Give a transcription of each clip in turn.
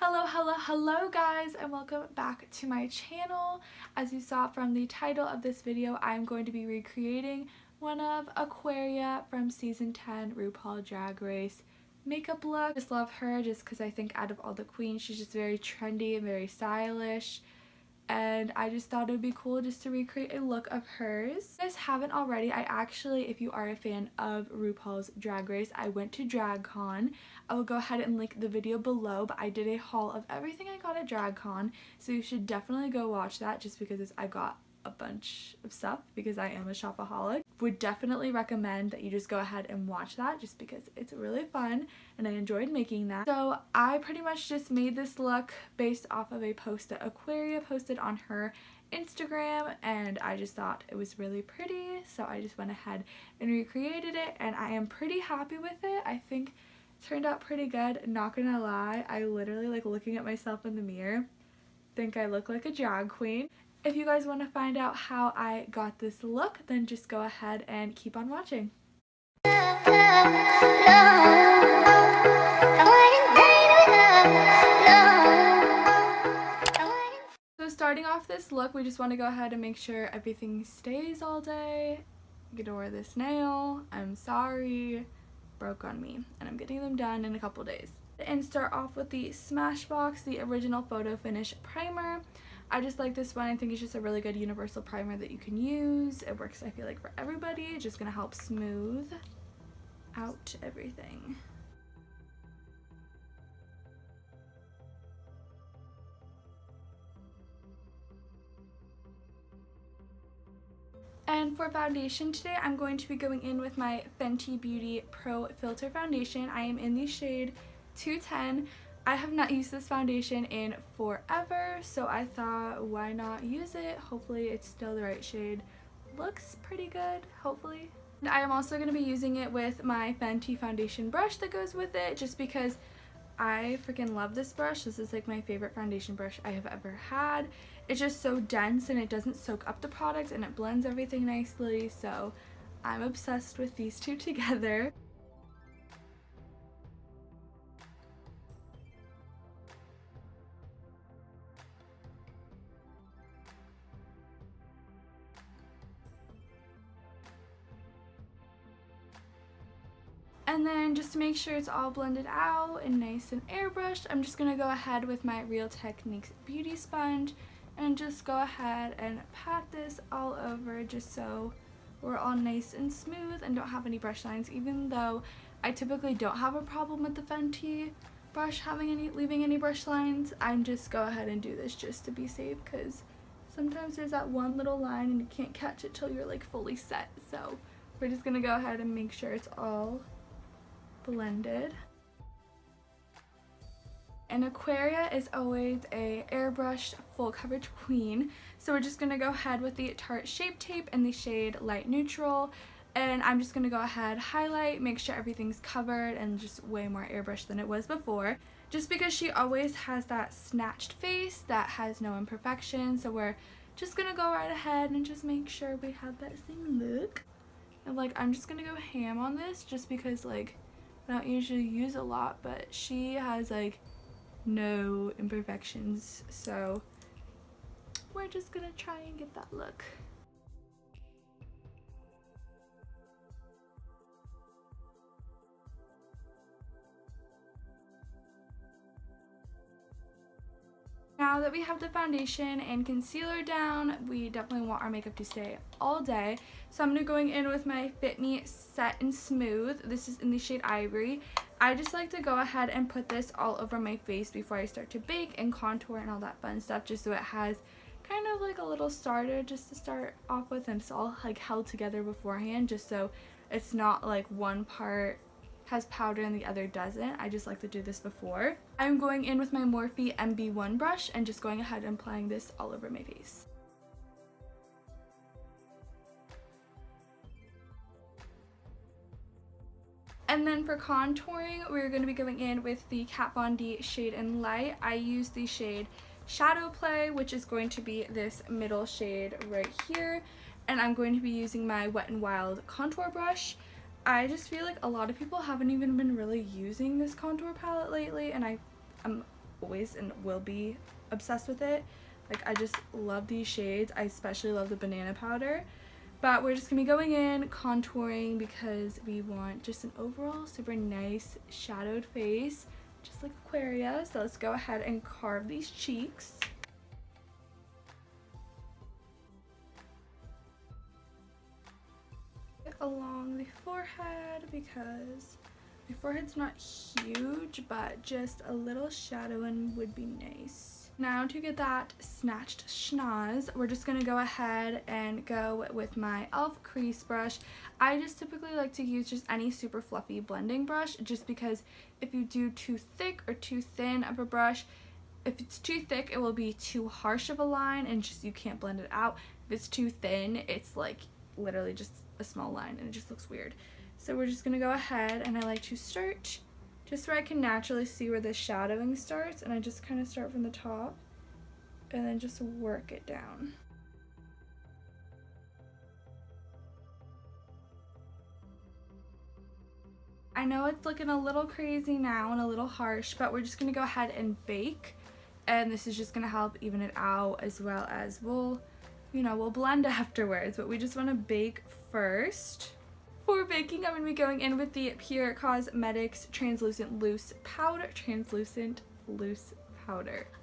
Hello guys, and welcome back to my channel. As you saw from the title of this video, I'm going to be recreating one of Aquaria from season 10 RuPaul Drag Race makeup look. I just love her just because I think out of all the queens she's just very trendy and very stylish, and I just thought it would be cool just to recreate a look of hers. If you guys haven't already, I actually, if you are a fan of RuPaul's Drag Race, I went to DragCon. I will go ahead and link the video below, but I did a haul of everything I got at DragCon, so you should definitely go watch that just because I got a bunch of stuff because I am a shopaholic. Would definitely recommend that you just go ahead and watch that just because it's really fun and I enjoyed making that. So I pretty much just made this look based off of a post that Aquaria posted on her Instagram, and I just thought it was really pretty, so I just went ahead and recreated it, and I am pretty happy with it. I think it turned out pretty good, not gonna lie. I literally, like, looking at myself in the mirror, think I look like a drag queen. If you guys want to find out how I got this look, then just go ahead and keep on watching. So starting off this look, we just want to go ahead and make sure everything stays all day. I'm gonna wear this nail. I'm sorry, broke on me, and I'm getting them done in a couple days. And start off with the Smashbox, the original photo finish primer. I just like this one. I think it's just a really good universal primer that you can use. It works, I feel like, for everybody. It's just gonna help smooth out everything. And for foundation today, I'm going to be going in with my Fenty Beauty Pro Filter Foundation. I am in the shade 210. I have not used this foundation in forever, so I thought, why not use it? Hopefully it's still the right shade. Looks pretty good, hopefully. And I am also going to be using it with my Fenty foundation brush that goes with it, just because I freaking love this brush. This is like my favorite foundation brush I have ever had. It's just so dense and it doesn't soak up the product and it blends everything nicely, so I'm obsessed with these two together. And then just to make sure it's all blended out and nice and airbrushed, I'm just going to go ahead with my Real Techniques beauty sponge and just go ahead and pat this all over just so we're all nice and smooth and don't have any brush lines, even though I typically don't have a problem with the Fenty brush leaving any brush lines. I'm just go ahead and do this just to be safe, because sometimes there's that one little line and you can't catch it till you're like fully set. So we're just going to go ahead and make sure it's all blended. And Aquaria is always a airbrushed full coverage queen, so we're just going to go ahead with the Tarte Shape Tape in the shade Light Neutral, and I'm just going to go ahead, highlight, make sure everything's covered, and just way more airbrushed than it was before, just because she always has that snatched face that has no imperfections. So we're just going to go right ahead and just make sure we have that same look. And like, I'm just going to go ham on this just because, like, I don't usually use a lot, but she has like no imperfections, so we're just gonna try and get that look. Now that we have the foundation and concealer down, we definitely want our makeup to stay all day. So I'm going to go in with my Fit Me Set and Smooth. This is in the shade Ivory. I just like to go ahead and put this all over my face before I start to bake and contour and all that fun stuff, just so it has kind of like a little starter just to start off with, and it's all like held together beforehand, just so it's not like one part has powder and the other doesn't. I just like to do this before. I'm going in with my Morphe MB1 brush and just going ahead and applying this all over my face. And then for contouring, we're going to be going in with the Kat Von D Shade and Light. I use the shade Shadow Play, which is going to be this middle shade right here. And I'm going to be using my Wet n Wild contour brush. I just feel like a lot of people haven't even been really using this contour palette lately, and I'm always and will be obsessed with it. Like, I just love these shades. I especially love the banana powder. But we're just going to be going in, contouring, because we want just an overall super nice shadowed face, just like Aquaria. So let's go ahead and carve these cheeks. Along the forehead, because my forehead's not huge, but just a little shadowing would be nice. Now to get that snatched schnoz, we're just going to go ahead and go with my e.l.f. crease brush. I just typically like to use just any super fluffy blending brush, just because if you do too thick or too thin of a brush, if it's too thick it will be too harsh of a line and just you can't blend it out. If it's too thin, it's like literally just a small line and it just looks weird. So we're just going to go ahead, and I like to start just where I can naturally see where the shadowing starts, and I just kind of start from the top and then just work it down. I know it's looking a little crazy now and a little harsh, but we're just going to go ahead and bake, and this is just going to help even it out, as well as we'll blend afterwards, but we just want to bake first. For baking, I'm going to be going in with the Pure Cosmetics Translucent Loose Powder.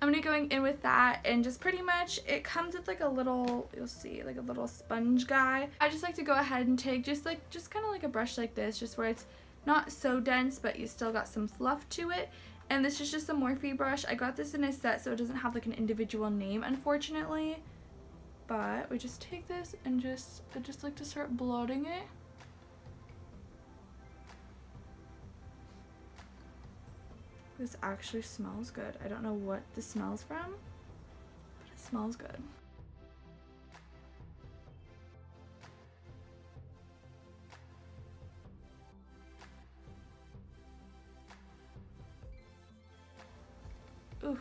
I'm going to be going in with that, and just pretty much, it comes with like a little, you'll see, like a little sponge guy. I just like to go ahead and take just kind of like a brush like this, just where it's not so dense, but you still got some fluff to it. And this is just a Morphe brush. I got this in a set, so it doesn't have like an individual name, unfortunately. But we just take this and I just like to start blotting it. This actually smells good. I don't know what this smells from, but it smells good. Ooh.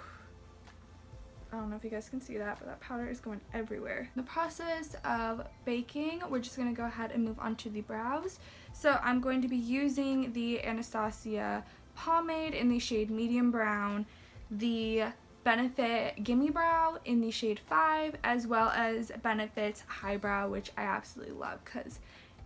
I don't know if you guys can see that, but that powder is going everywhere. In the process of baking, we're just going to go ahead and move on to the brows. So I'm going to be using the Anastasia pomade in the shade medium brown, the Benefit Gimme Brow in the shade 5, as well as Benefit's High Brow, which I absolutely love because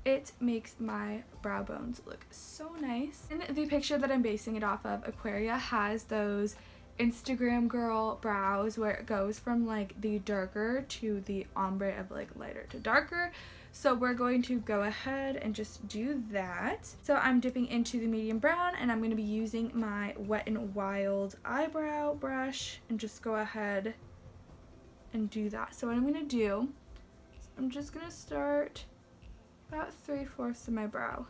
it makes my brow bones look so nice. In the picture that I'm basing it off of, Aquaria has those Instagram girl brows where it goes from like the darker to the ombre of like lighter to darker. So we're going to go ahead and just do that. So I'm dipping into the medium brown, and I'm going to be using my Wet n Wild eyebrow brush and just go ahead and do that. So what I'm going to do is I'm just going to start about 3/4 of my brow.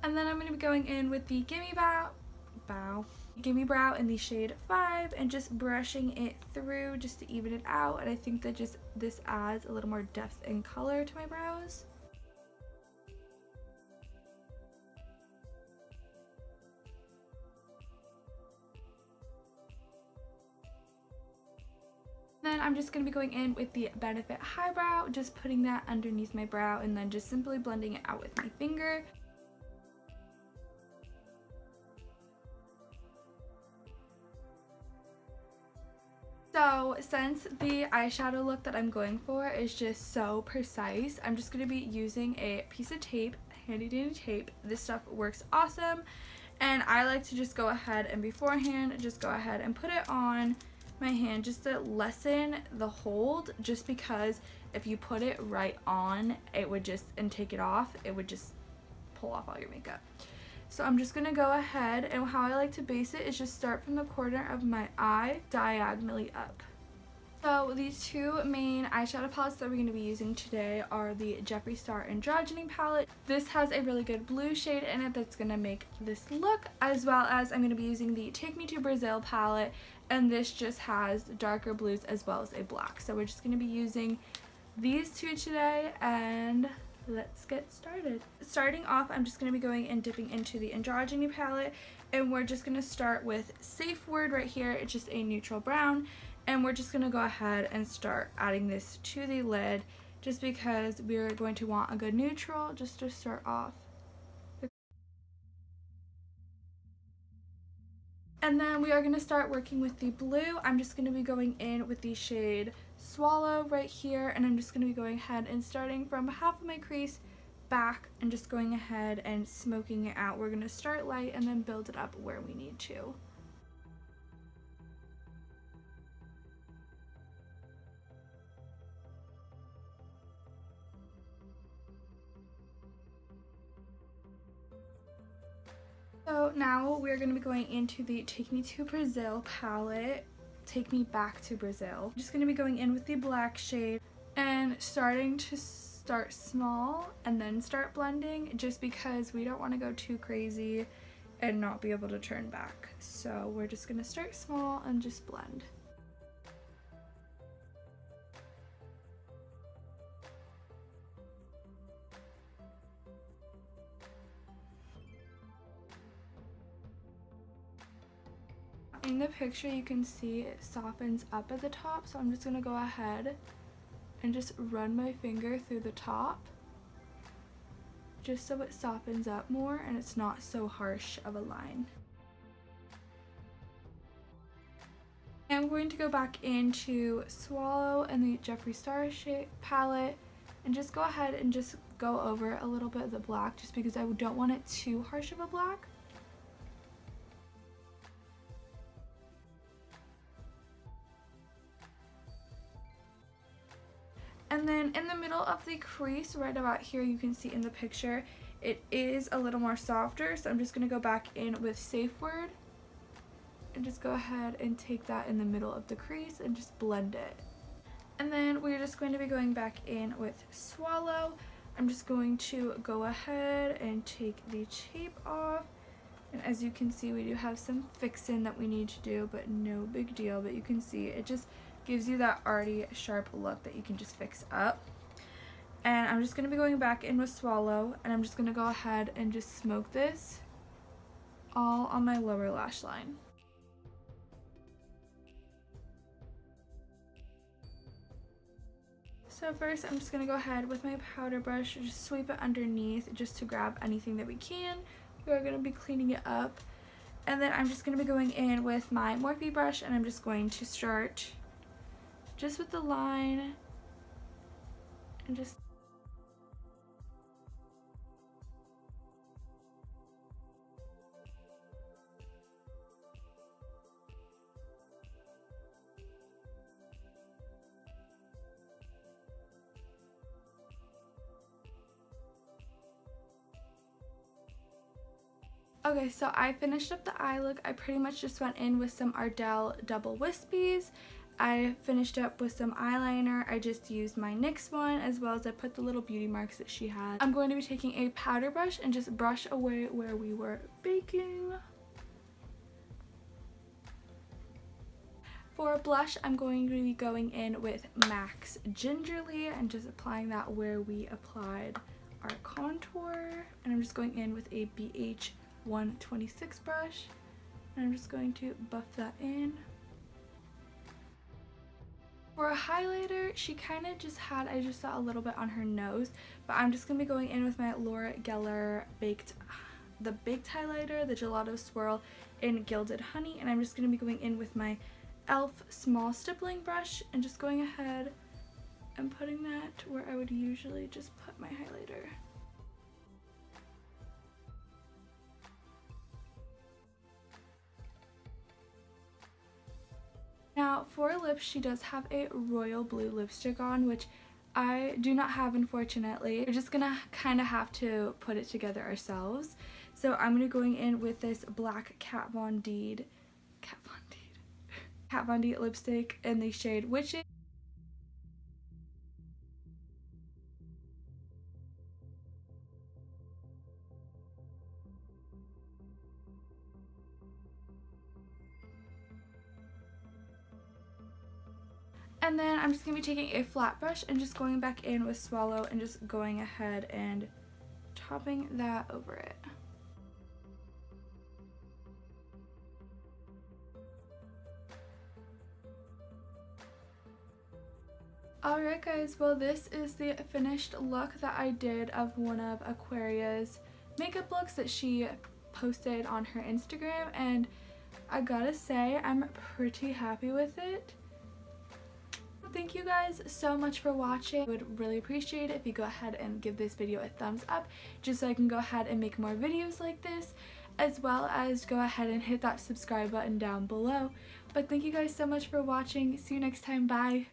And then I'm going to be going in with the Gimme Brow in the shade 5 and just brushing it through just to even it out. And I think that just this adds a little more depth and color to my brows. Then I'm just going to be going in with the Benefit High Brow, just putting that underneath my brow and then just simply blending it out with my finger. So since the eyeshadow look that I'm going for is just so precise, I'm just going to be using a piece of tape, handy dandy tape. This stuff works awesome, and I like to just go ahead and beforehand just go ahead and put it on my hand just to lessen the hold, just because if you put it right on, it would just, and take it off, it would just pull off all your makeup. So I'm just going to go ahead, and how I like to base it is just start from the corner of my eye diagonally up. So these two main eyeshadow palettes that we're going to be using today are the Jeffree Star Androgyny palette. This has a really good blue shade in it that's going to make this look, as well as I'm going to be using the Take Me to Brazil palette, and this just has darker blues as well as a black. So we're just going to be using these two today, and let's get started. Starting off, I'm just going to be going and dipping into the Androgyny palette, and we're just going to start with Safe Word right here. It's just a neutral brown, And we're just going to go ahead and start adding this to the lid just because we're going to want a good neutral just to start off. And then we are going to start working with the blue. I'm just going to be going in with the shade Swallow right here, and I'm just going to be going ahead and starting from half of my crease back and just going ahead and smoking it out. We're going to start light and then build it up where we need to. So now we're going to be going into the Take Me to Brazil palette, Take Me Back to Brazil. I'm just going to be going in with the black shade and starting to start small and then start blending just because we don't want to go too crazy and not be able to turn back. So we're just going to start small and just blend. In the picture you can see it softens up at the top, so I'm just going to go ahead and just run my finger through the top just so it softens up more and it's not so harsh of a line. And we're going to go back into Swallow and the Jeffree Star palette and just go ahead and just go over a little bit of the black just because I don't want it too harsh of a black. And then in the middle of the crease, right about here, you can see in the picture, it is a little more softer. So I'm just going to go back in with Safe Word and just go ahead and take that in the middle of the crease and just blend it. And then we're just going to be going back in with Swallow. I'm just going to go ahead and take the tape off. And as you can see, we do have some fixing that we need to do, but no big deal. But you can see it just gives you that arty sharp look that you can just fix up. And I'm just going to be going back in with Swallow, and I'm just going to go ahead and just smoke this all on my lower lash line. So first I'm just going to go ahead with my powder brush, just sweep it underneath just to grab anything that we can. We're going to be cleaning it up. And then I'm just going to be going in with my Morphe brush, and I'm just going to start just with the line and just okay, so I finished up the eye look. I pretty much just went in with some Ardell double wispies. I finished up with some eyeliner. I just used my NYX one, as well as I put the little beauty marks that she had. I'm going to be taking a powder brush and just brush away where we were baking. For blush, I'm going to be going in with MAC's Gingerly and just applying that where we applied our contour. And I'm just going in with a BH 126 brush, and I'm just going to buff that in. For a highlighter, she kind of just had, I just saw a little bit on her nose, but I'm just going to be going in with my Laura Geller baked highlighter, the Gelato Swirl in Gilded Honey, and I'm just going to be going in with my e.l.f. small stippling brush and just going ahead and putting that where I would usually just put my highlighter. Now for lips, she does have a royal blue lipstick on, which I do not have, unfortunately. We're just gonna kind of have to put it together ourselves. So I'm gonna going in with this black Kat Von D lipstick in the shade Witches. And then I'm just going to be taking a flat brush and just going back in with Swallow and just going ahead and topping that over it. Alright guys, well this is the finished look that I did of one of Aquaria's makeup looks that she posted on her Instagram, and I gotta say I'm pretty happy with it. Thank you guys so much for watching. I would really appreciate it if you go ahead and give this video a thumbs up just so I can go ahead and make more videos like this, as well as go ahead and hit that subscribe button down below. But thank you guys so much for watching. See you next time. Bye!